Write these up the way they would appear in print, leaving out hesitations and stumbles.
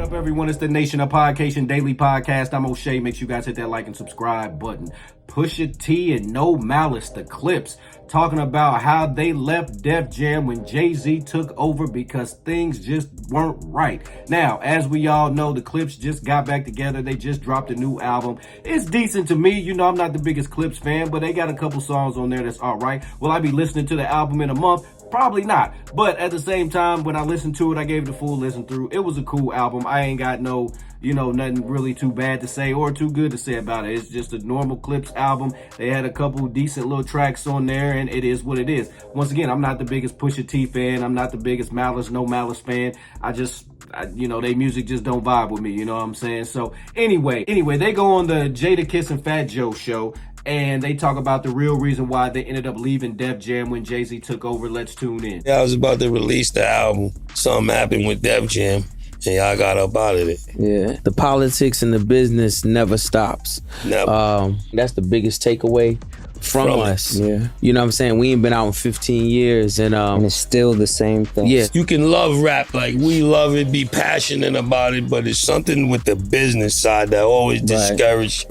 up, everyone? It's the Nation of Podcation Daily Podcast. I'm O'Shea. Make sure you guys hit that like and subscribe button. Pusha T and No Malice, the Clips, talking about how they left Def Jam when Jay-Z took over because things just weren't right. Now, as we all know, the Clips just got back together. They just dropped a new album. It's decent to me. You know, I'm not the biggest Clips fan, but they got a couple songs on there that's all right. Will I be listening to the album in a month? Probably not. But at the same time, when I listened to it, I gave it a full listen through. It was a cool album. I ain't got no, nothing really too bad to say or too good to say about it. It's just a normal Clips album. They had a couple decent little tracks on there, and it is what it is. Once again, I'm not the biggest Pusha T fan. I'm not the biggest Malice, No Malice fan. They music just don't vibe with me. You know what I'm saying? So anyway, they go on the Jadakiss and Fat Joe show, and they talk about the real reason why they ended up leaving Def Jam when Jay-Z took over. Let's tune in. Yeah, I was about to release the album. Something happened with Def Jam, and y'all got up out of it. Yeah, the politics and the business never stops. Never. That's the biggest takeaway from us. Yeah. You know what I'm saying? We ain't been out in 15 years and it's still the same thing. Yeah. You can love rap like we love it, be passionate about it, but it's something with the business side that always discourages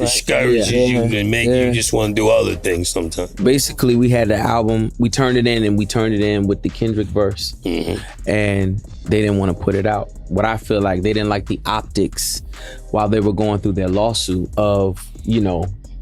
you and make you just want to do other things sometimes. Basically, we had the album, we turned it in with the Kendrick verse. Mm-hmm. And they didn't want to put it out. What I feel like, they didn't like the optics while they were going through their lawsuit of,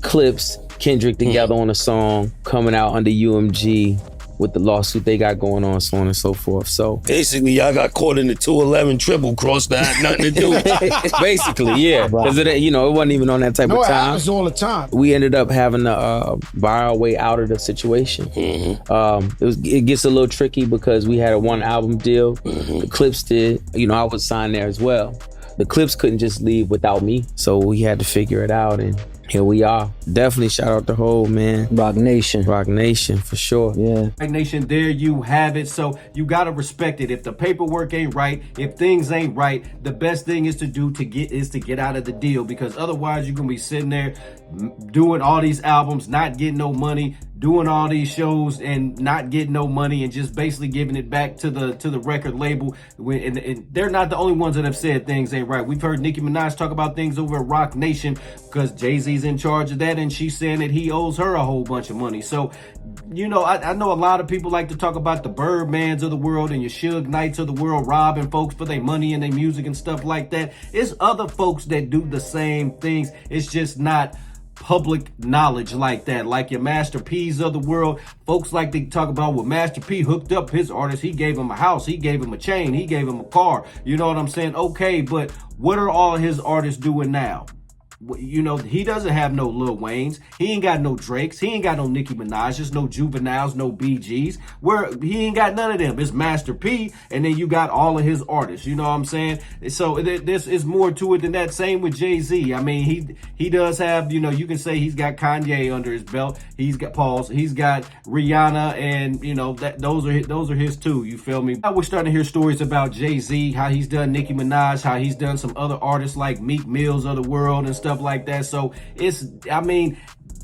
Clips, Kendrick together on a song, coming out under UMG with the lawsuit they got going on, so on and so forth. So basically, y'all got caught in the 211 triple cross that had nothing to do with it. Basically, yeah. Because it wasn't even on that type of time. It happens all the time. We ended up having to buy our way out of the situation. Mm-hmm. It gets a little tricky because we had a one album deal. Mm-hmm. The Clips did. I was signed there as well. The Clips couldn't just leave without me, so we had to figure it out, and here we are. Definitely shout out the whole, man. Rock Nation, for sure. Yeah. Rock Nation, there you have it. So you gotta respect it. If the paperwork ain't right, if things ain't right, the best thing is to get out of the deal, because otherwise you're gonna be sitting there doing all these albums, not getting no money, doing all these shows and not getting no money, and just basically giving it back to the record label. And they're not the only ones that have said things ain't right. We've heard Nicki Minaj talk about things over at Rock Nation because Jay-Z's in charge of that, and she's saying that he owes her a whole bunch of money. So, I know a lot of people like to talk about the Birdmans of the world and your Suge Knights of the world robbing folks for their money and their music and stuff like that. It's other folks that do the same things. It's just not public knowledge like that. Like your Master P's of the world, folks like to talk about what Master P hooked up his artist. He gave him a house, he gave him a chain, he gave him a car. You know what I'm saying? Okay, but what are all his artists doing now? He doesn't have no Lil Waynes. He ain't got no Drakes. He ain't got no Nicki Minaj's, no Juveniles, no BGs. He ain't got none of them. It's Master P, and then you got all of his artists. You know what I'm saying? So this is more to it than that. Same with Jay-Z. I mean, he does have, you can say he's got Kanye under his belt. He's got he's got Rihanna, and those are his too. You feel me? We're starting to hear stories about Jay-Z, how he's done Nicki Minaj, how he's done some other artists like Meek Mills of the world and stuff like that. So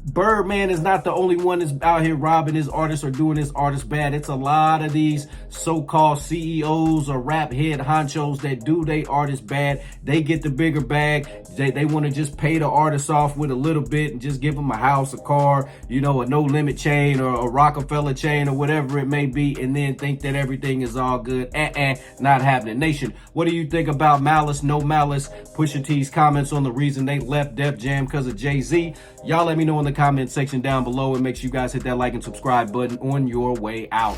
Birdman is not the only one that's out here robbing his artists or doing his artists bad. It's a lot of these so-called CEOs or rap head honchos that do their artists bad. They get the bigger bag. They want to just pay the artists off with a little bit and just give them a house, a car, a no-limit chain or a Rockefeller chain or whatever it may be, and then think that everything is all good. Not happening. Nation, what do you think about Malice, No Malice, Pusha T's comments on the reason they left Def Jam because of Jay-Z? Y'all let me know in the comment section down below, and make sure you guys hit that like and subscribe button on your way out.